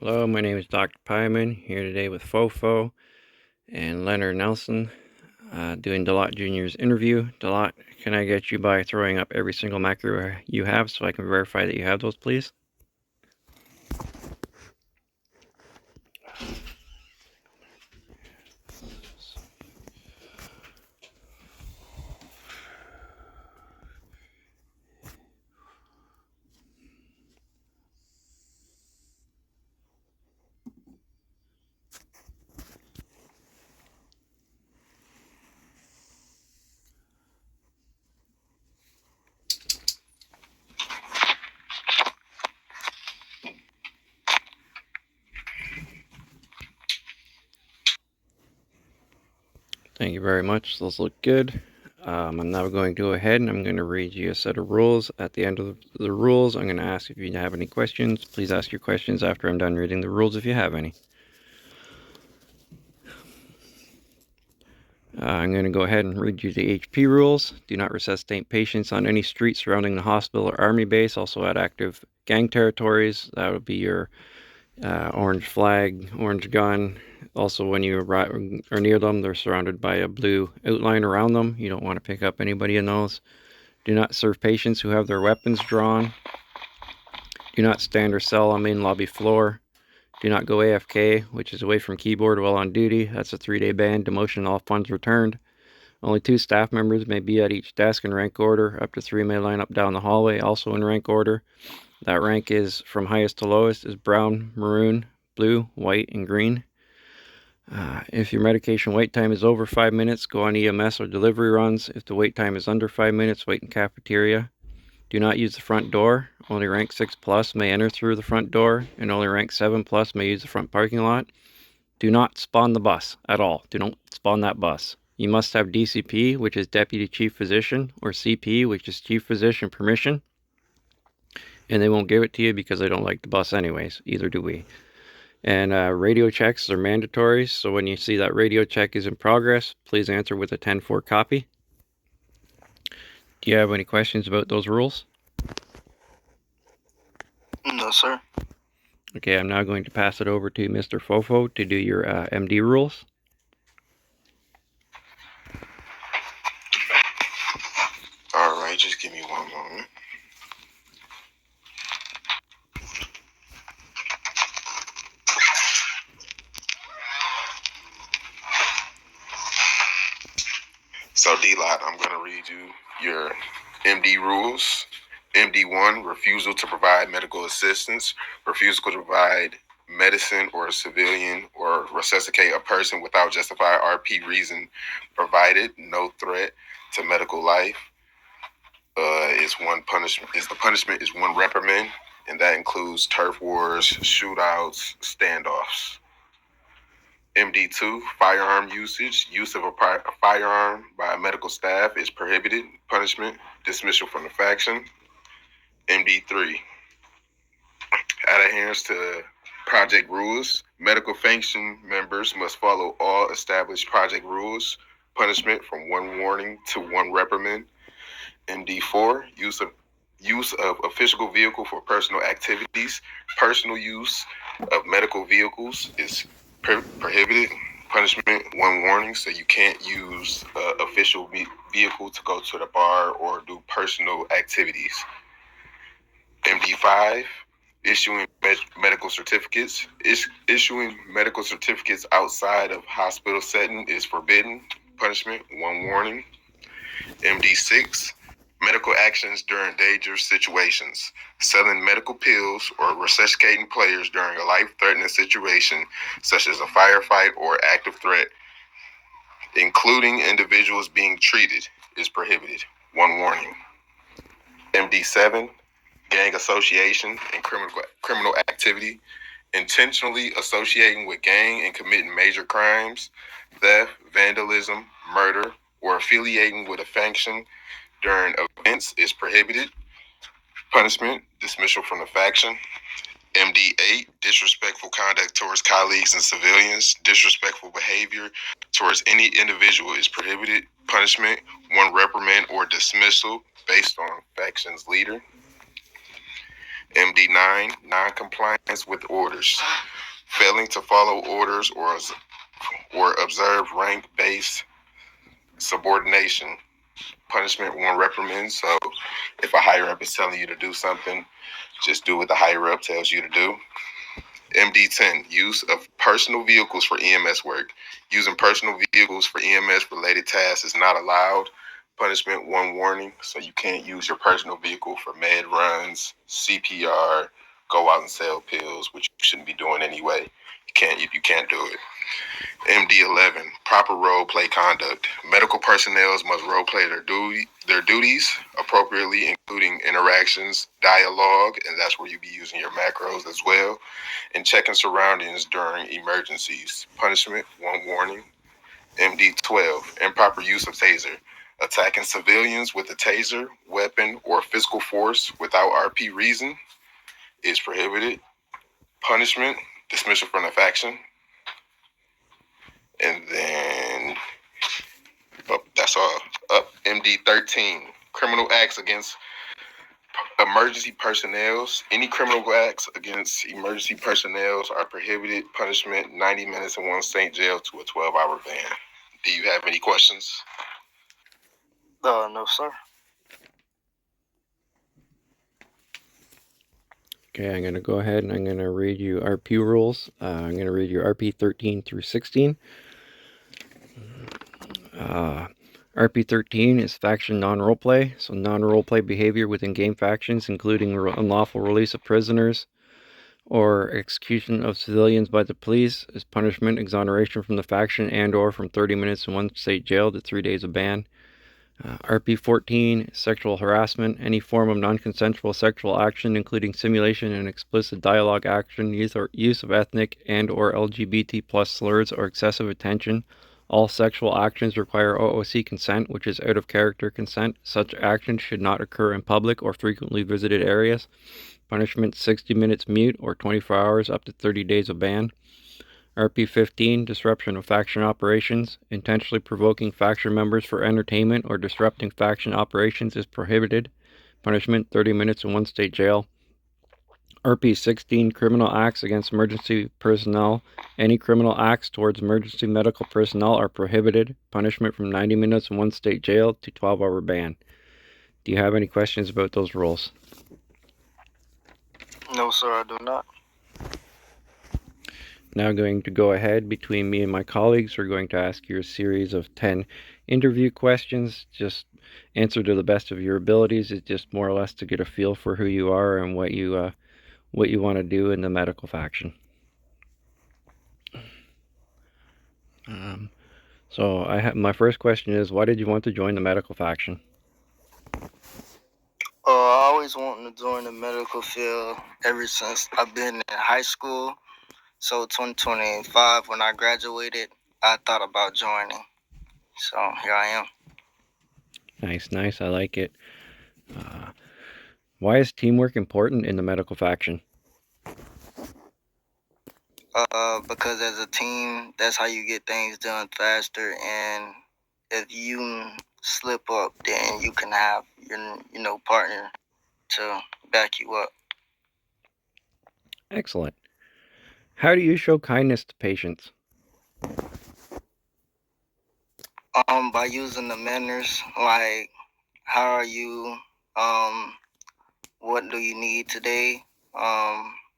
Hello, my name is Dr. Pyman, here today with Fofo and Leonard Nelson, doing Dlott Jr.'s interview. Dlott, can I get you by throwing up every single macro you have so I can verify that you have those, please? Thank you very much. Those look good. I'm now going to go ahead and I'm going to read you a set of rules. At the end of the rules, I'm going to ask if you have any questions. Please ask your questions after I'm done reading the rules if you have any. I'm going to go ahead and read you the HP rules. Do not resuscitate patients on any street surrounding the hospital or army base, also at active gang territories. That would be your orange flag, orange gun. Also, when you are near them, they're surrounded by a blue outline around them. You don't want to pick up anybody in those. Do not serve patients who have their weapons drawn. Do not stand or sell on main lobby floor. Do not go AFK, which is away from keyboard while on duty. That's a 3-day ban. Demotion, all funds returned. Only 2 staff members may be at each desk in rank order. Up to 3 may line up down the hallway, also in rank order. That rank is from highest to lowest is brown, maroon, blue, white, and green. If your medication wait time is over 5 minutes, go on EMS or delivery runs. If the wait time is under 5 minutes, wait in cafeteria. Do not use the front door. Only rank 6 plus may enter through the front door, and only rank 7 plus may use the front parking lot. Do not spawn the bus at all. Do not spawn that bus. You must have DCP, which is Deputy Chief Physician, or CP, which is Chief Physician permission. And they won't give it to you because they don't like the bus anyways. Either do we. And radio checks are mandatory. So when you see that radio check is in progress, please answer with a 10-4 copy. Do you have any questions about those rules? No, sir. Okay, I'm now going to pass it over to Mr. Fofo to do your MD rules. All right, just give me one moment. So, Dlott, I'm going to read you your MD rules. MD1, refusal to provide medical assistance, refusal to provide medicine or civilian or resuscitate a person without justified RP reason provided, no threat to medical life. The punishment is 1 reprimand, and that includes turf wars, shootouts, standoffs. MD2, firearm usage. Use of a firearm by medical staff is prohibited. Punishment, dismissal from the faction. MD3, adherence to project rules. Medical faction members must follow all established project rules. Punishment from 1 warning to 1 reprimand. MD4, use of a physical vehicle for personal activities. Personal use of medical vehicles is prohibited. Punishment, 1 warning, so you can't use official vehicle to go to the bar or do personal activities. MD5, issuing medical certificates. Issuing medical certificates outside of hospital setting is forbidden. Punishment, 1 warning. MD6, medical actions during dangerous situations. Selling medical pills or resuscitating players during a life-threatening situation, such as a firefight or active threat, including individuals being treated, is prohibited. 1 warning. MD7, gang association and criminal activity. Intentionally associating with gang and committing major crimes, theft, vandalism, murder, or affiliating with a faction during events is prohibited. Punishment, dismissal from the faction. MD8, disrespectful conduct towards colleagues and civilians. Disrespectful behavior towards any individual is prohibited. Punishment, 1 reprimand or dismissal based on faction's leader. MD9, non-compliance with orders. Failing to follow orders or observe rank-based subordination. Punishment, 1 reprimand. So if a higher up is telling you to do something, just do what the higher up tells you to do. MD10, use of personal vehicles for EMS work. Using personal vehicles for EMS related tasks is not allowed. Punishment, 1 warning. So you can't use your personal vehicle for med runs, CPR, go out and sell pills, which you shouldn't be doing anyway. You can't do it. MD11, proper role play conduct. Medical personnel must role play their duties appropriately, including interactions, dialogue, and that's where you be using your macros as well, and checking surroundings during emergencies. Punishment, 1 warning. MD12, improper use of taser. Attacking civilians with a taser, weapon, or physical force without RP reason is prohibited. Punishment, dismissal from the faction. And then, that's all. Up, MD13, criminal acts against emergency personnel. Any criminal acts against emergency personnel are prohibited. Punishment, 90 minutes in 1 state jail to a 12-hour ban. Do you have any questions? No, sir. Okay, I'm going to go ahead and I'm going to read you RP rules. I'm going to read you RP 13 through 16. RP 13 is faction non-roleplay, so non-roleplay behavior within game factions, including unlawful release of prisoners or execution of civilians by the police, is punishment, exoneration from the faction, and or from 30 minutes in 1 state jail to 3 days of ban. RP 14, sexual harassment, any form of non-consensual sexual action, including simulation and explicit dialogue action, use of ethnic and or LGBT plus slurs or excessive attention. All sexual actions require OOC consent, which is out of character consent. Such actions should not occur in public or frequently visited areas. Punishment, 60 minutes mute or 24 hours up to 30 days of ban. RP 15, disruption of faction operations. Intentionally provoking faction members for entertainment or disrupting faction operations is prohibited. Punishment, 30 minutes in 1 state jail. RP 16, criminal acts against emergency personnel. Any criminal acts towards emergency medical personnel are prohibited. Punishment from 90 minutes in 1 state jail to 12-hour ban. Do you have any questions about those rules? No, sir, I do not. Now going to go ahead between me and my colleagues. We're going to ask you a series of 10 interview questions. Just answer to the best of your abilities. It's just more or less to get a feel for who you are and what you want to do in the medical faction. So my first question is, why did you want to join the medical faction? I always wanted to join the medical field ever since I've been in high school. So 2025, when I graduated, I thought about joining. So here I am. Nice. I like it. Why is teamwork important in the medical faction? Because as a team, that's how you get things done faster. And if you slip up, then you can have your partner to back you up. Excellent. How do you show kindness to patients? By using the manners, like, how are you? What do you need today? Who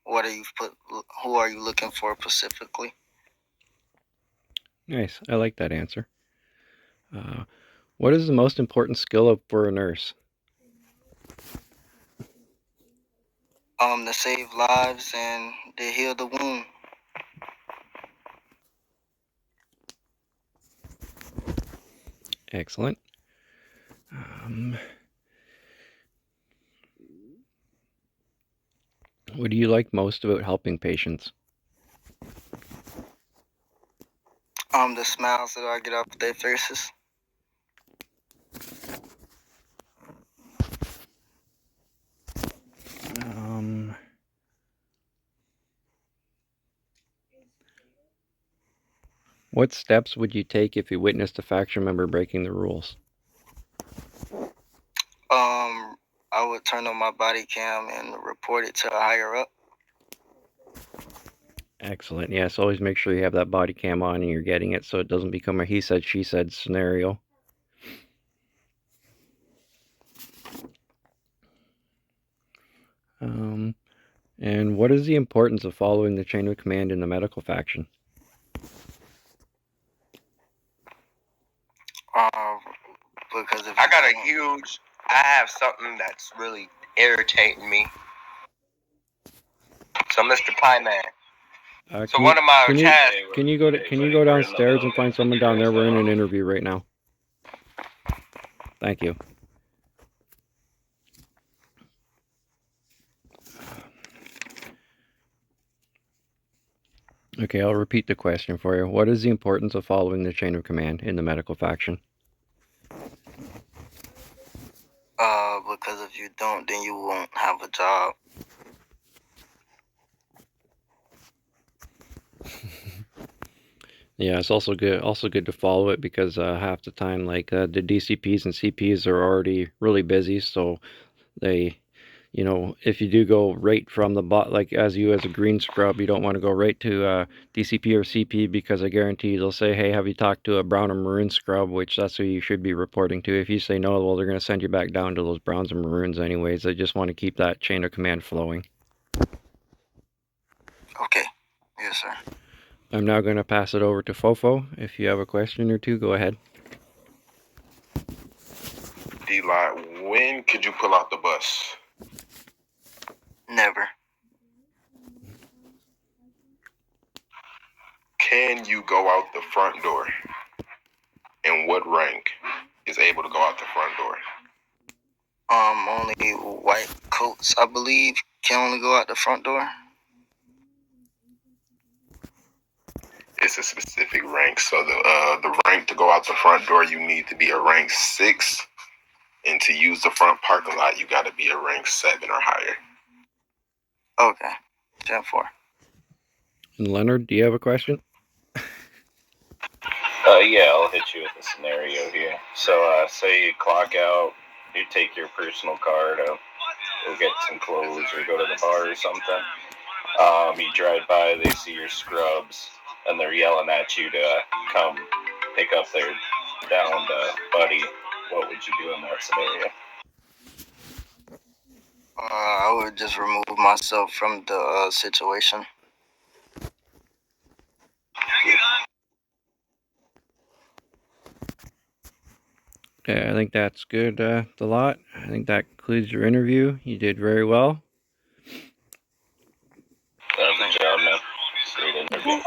are you looking for specifically? Nice. I like that answer. What is the most important skill for a nurse? To save lives and to heal the wound. Excellent. What do you like most about helping patients? The smiles that I get off their faces. What steps would you take if you witnessed a faction member breaking the rules? I would turn on my body cam and report it to a higher up. Excellent. Yes, always make sure you have that body cam on and you're getting it so it doesn't become a he said, she said scenario. And what is the importance of following the chain of command in the medical faction? Because if I have something that's really irritating me. So, Mr. Pie Man. So one of my tasks. Can you go downstairs and find someone down there? We're in an interview right now. Thank you. Okay, I'll repeat the question for you. What is the importance of following the chain of command in the medical faction? Because if you don't, then you won't have a job. Yeah, it's also good to follow it because half the time, like the DCPs and CPs are already really busy, so they, if you do go right from the like as a green scrub, you don't want to go right to DCP or CP because I guarantee they'll say, hey, have you talked to a brown or maroon scrub, which that's who you should be reporting to. If you say no, well, they're going to send you back down to those browns and maroons anyways. They just want to keep that chain of command flowing. Okay. Yes, sir. I'm now going to pass it over to Fofo. If you have a question or two, go ahead. Dlott, when could you pull out the bus? Never. Can you go out the front door? And what rank is able to go out the front door? Only white coats, I believe, can only go out the front door. It's a specific rank. So the rank to go out the front door, you need to be a rank 6. And to use the front parking lot, you got to be a rank 7 or higher. Okay. 10-4. And Leonard, do you have a question? Yeah, I'll hit you with a scenario here. So, say you clock out, you take your personal car to go get some clothes or go to the bar or something. You drive by, they see your scrubs, and they're yelling at you to come pick up their downed buddy. What would you do in that scenario? I would just remove myself from the situation. Okay, I think that's good, Dlott. I think that concludes your interview. You did very well. Good job, man. Great interview.